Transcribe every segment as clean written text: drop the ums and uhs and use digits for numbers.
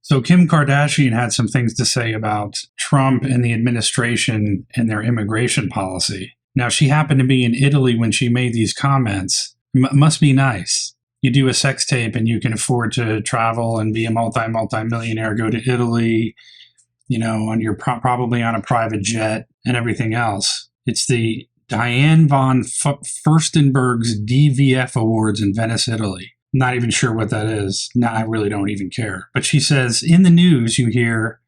So Kim Kardashian had some things to say about Trump and the administration and their immigration policy. Now, she happened to be in Italy when she made these comments. Must be nice. You do a sex tape and you can afford to travel and be a multi-millionaire, go to Italy, and you're probably on a private jet and everything else. It's the Diane von Furstenberg's DVF Awards in Venice, Italy. Not even sure what that is. No, I really don't even care. But she says, in the news you hear,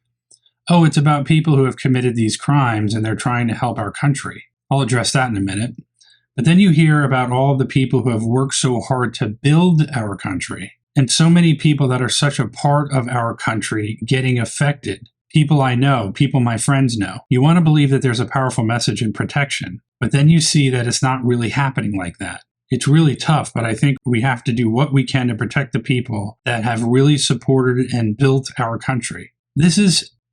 oh, it's about people who have committed these crimes and they're trying to help our country. I'll address that in a minute. But then you hear about all the people who have worked so hard to build our country, and so many people that are such a part of our country getting affected. People I know, people my friends know. You want to believe that there's a powerful message in protection, but then you see that it's not really happening like that. It's really tough, but I think we have to do what we can to protect the people that have really supported and built our country.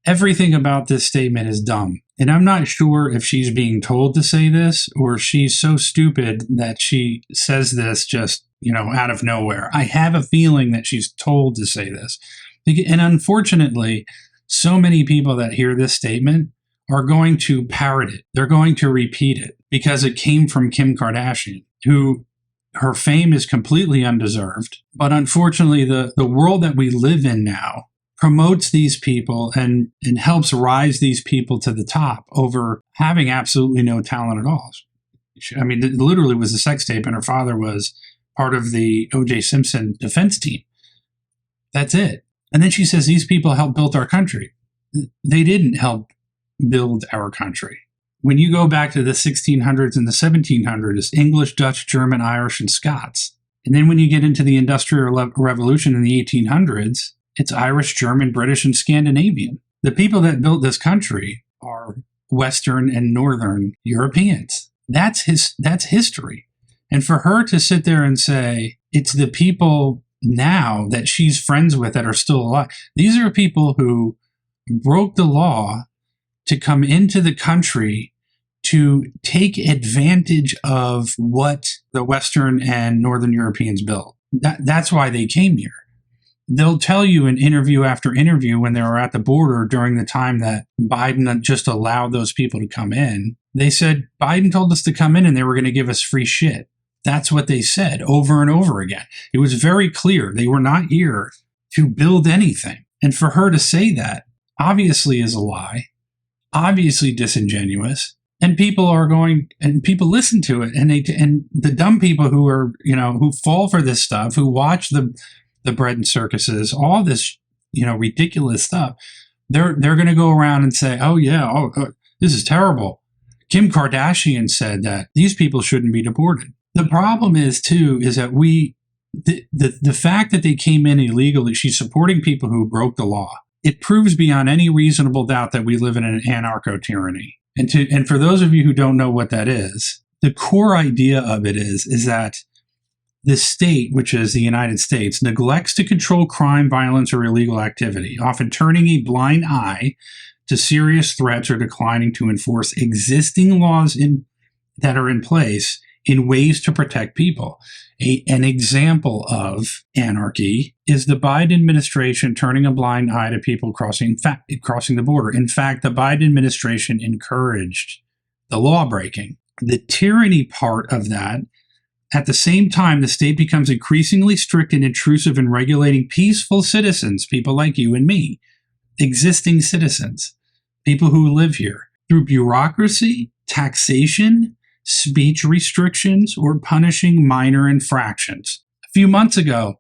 Everything about this statement is dumb. And I'm not sure if she's being told to say this or she's so stupid that she says this just, out of nowhere. I have a feeling that she's told to say this. And unfortunately, so many people that hear this statement are going to parrot it. They're going to repeat it because it came from Kim Kardashian, who her fame is completely undeserved. But unfortunately, the world that we live in now promotes these people and helps rise these people to the top over having absolutely no talent at all. I mean, it literally was a sex tape, and her father was part of the O.J. Simpson defense team. That's it. And then she says these people helped build our country. They didn't help build our country. When you go back to the 1600s and the 1700s, English, Dutch, German, Irish, and Scots. And then when you get into the Industrial Revolution in the 1800s, it's Irish, German, British, and Scandinavian. The people that built this country are Western and Northern Europeans. That's history. And for her to sit there and say it's the people now that she's friends with that are still alive, these are people who broke the law to come into the country to take advantage of what the Western and Northern Europeans built. That's why they came here. They'll tell you in interview after interview when they were at the border during the time that Biden just allowed those people to come in. They said, Biden told us to come in and they were going to give us free shit. That's what they said over and over again. It was very clear they were not here to build anything. And for her to say that obviously is a lie, obviously disingenuous. And people listen to it. And the dumb people who are, who fall for this stuff, who watch the bread and circuses, all this, ridiculous stuff, they're going to go around and say, this is terrible. Kim Kardashian said that these people shouldn't be deported. The problem is that the fact that they came in illegally, she's supporting people who broke the law. It proves beyond any reasonable doubt that we live in an anarcho-tyranny. And for those of you who don't know what that is, the core idea of it is that the state, which is the United States, neglects to control crime, violence, or illegal activity, often turning a blind eye to serious threats or declining to enforce existing laws that are in place in ways to protect people. An example of anarchy is the Biden administration turning a blind eye to people crossing the border. In fact, the Biden administration encouraged the law breaking. The tyranny part of that, at the same time, the state becomes increasingly strict and intrusive in regulating peaceful citizens, people like you and me, existing citizens, people who live here, through bureaucracy, taxation, speech restrictions, or punishing minor infractions. A few months ago,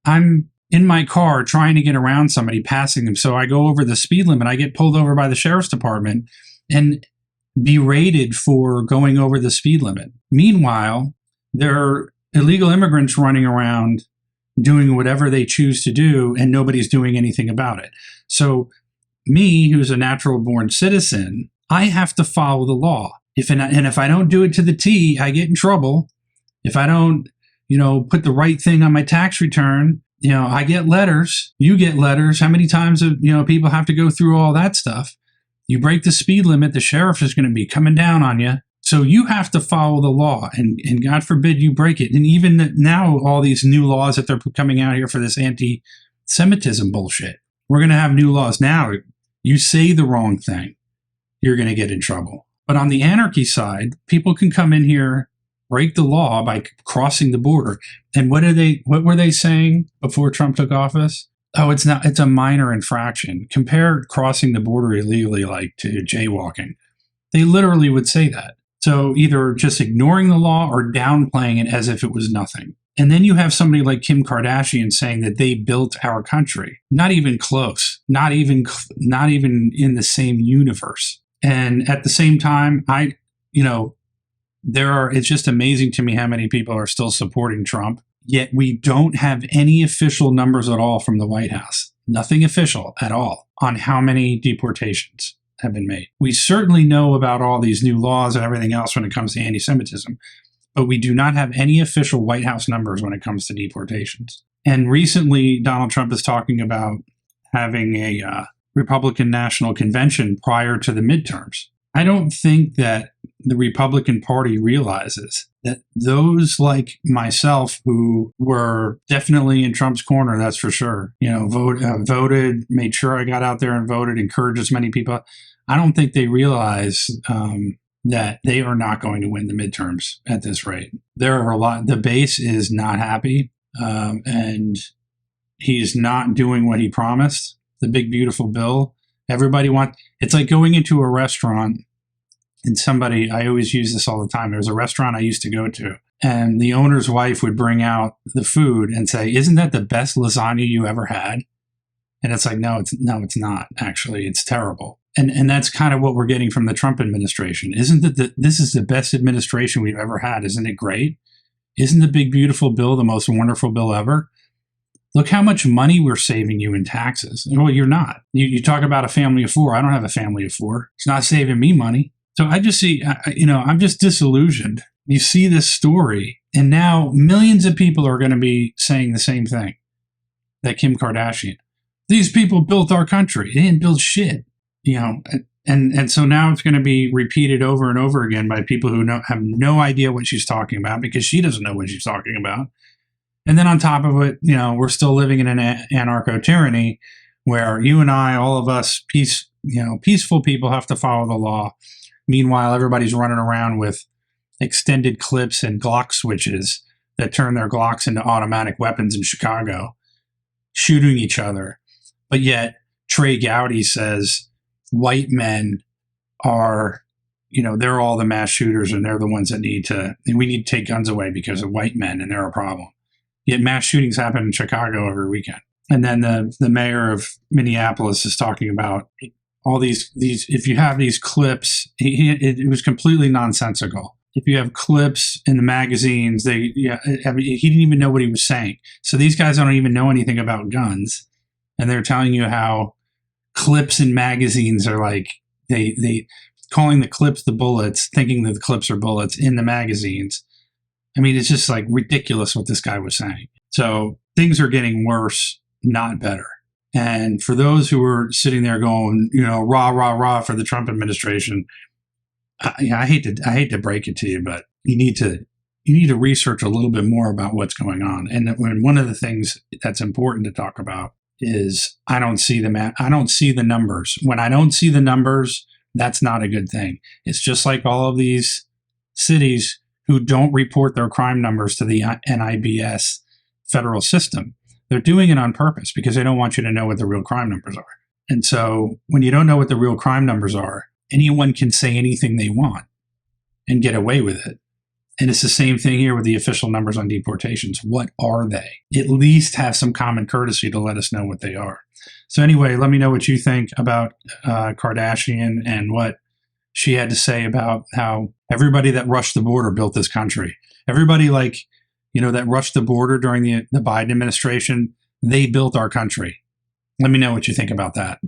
I'm in my car trying to get around somebody, passing them. So I go over the speed limit. I get pulled over by the sheriff's department and berated for going over the speed limit. Meanwhile, there are illegal immigrants running around doing whatever they choose to do, and nobody's doing anything about it. So me, who's a natural-born citizen, I have to follow the law. If I don't do it to the T, I get in trouble. If I don't, put the right thing on my tax return, I get letters. You get letters. How many times people have to go through all that stuff? You break the speed limit, the sheriff is going to be coming down on you. So you have to follow the law, and God forbid you break it. And even now, all these new laws that they're coming out here for this anti-Semitism bullshit. we're going to have new laws. Now, you say the wrong thing, you're going to get in trouble. But on the anarchy side, people can come in here, break the law by crossing the border. And what were they saying before Trump took office? Oh, it's a minor infraction. Compare crossing the border illegally like to jaywalking. They literally would say that. So either just ignoring the law or downplaying it as if it was nothing. And then you have somebody like Kim Kardashian saying that they built our country. Not even close. Not even in the same universe. And at the same time, it's just amazing to me how many people are still supporting Trump. Yet we don't have any official numbers at all from the White House. Nothing official at all on how many deportations have been made. We certainly know about all these new laws and everything else when it comes to anti-Semitism, but we do not have any official White House numbers when it comes to deportations. And recently, Donald Trump is talking about having a Republican National Convention prior to the midterms. I don't think that the Republican Party realizes that those like myself who were definitely in Trump's corner, that's for sure, voted, made sure I got out there and voted, encouraged as many people. I don't think they realize that they are not going to win the midterms at this rate. The base is not happy, and he's not doing what he promised. The big, beautiful bill. It's like going into a restaurant and I always use this all the time. There was a restaurant I used to go to, and the owner's wife would bring out the food and say, "Isn't that the best lasagna you ever had?" And it's like, no, it's not. Actually, it's terrible. And that's kind of what we're getting from the Trump administration. Isn't that this is the best administration we've ever had? Isn't it great? Isn't the big, beautiful bill the most wonderful bill ever? Look how much money we're saving you in taxes. Well, you're not. You talk about a family of 4. I don't have a family of 4. It's not saving me money. So I just see, I'm just disillusioned. You see this story, and now millions of people are going to be saying the same thing that Kim Kardashian. These people built our country. They didn't build shit, And so now it's going to be repeated over and over again by people who have no idea what she's talking about because she doesn't know what she's talking about. And then on top of it, we're still living in an anarcho-tyranny where you and I, all of us peaceful people have to follow the law. Meanwhile, everybody's running around with extended clips and Glock switches that turn their Glocks into automatic weapons in Chicago, shooting each other. But yet, Trey Gowdy says white men are, they're all the mass shooters and they're the ones that we need to take guns away because of white men and they're a problem. Yet mass shootings happen in Chicago every weekend. And then the mayor of Minneapolis is talking about all these if you have these clips, it was completely nonsensical. If you have clips in the magazines, he didn't even know what he was saying. So these guys don't even know anything about guns. And they're telling you how clips in magazines are like, they calling the clips the bullets, thinking that the clips are bullets in the magazines. I mean, it's just like ridiculous what this guy was saying. So things are getting worse, not better. And for those who are sitting there going, rah, rah, rah for the Trump administration, I hate to break it to you, but you need to research a little bit more about what's going on. And one of the things that's important to talk about is I don't see the numbers. When I don't see the numbers, that's not a good thing. It's just like all of these cities who don't report their crime numbers to the NIBS federal system. They're doing it on purpose because they don't want you to know what the real crime numbers are. And so when you don't know what the real crime numbers are, anyone can say anything they want and get away with it. And it's the same thing here with the official numbers on deportations. What are they? At least have some common courtesy to let us know what they are. So anyway, let me know what you think about Kardashian and what she had to say about how everybody that rushed the border built this country. Everybody that rushed the border during the Biden administration, they built our country. Let me know what you think about that.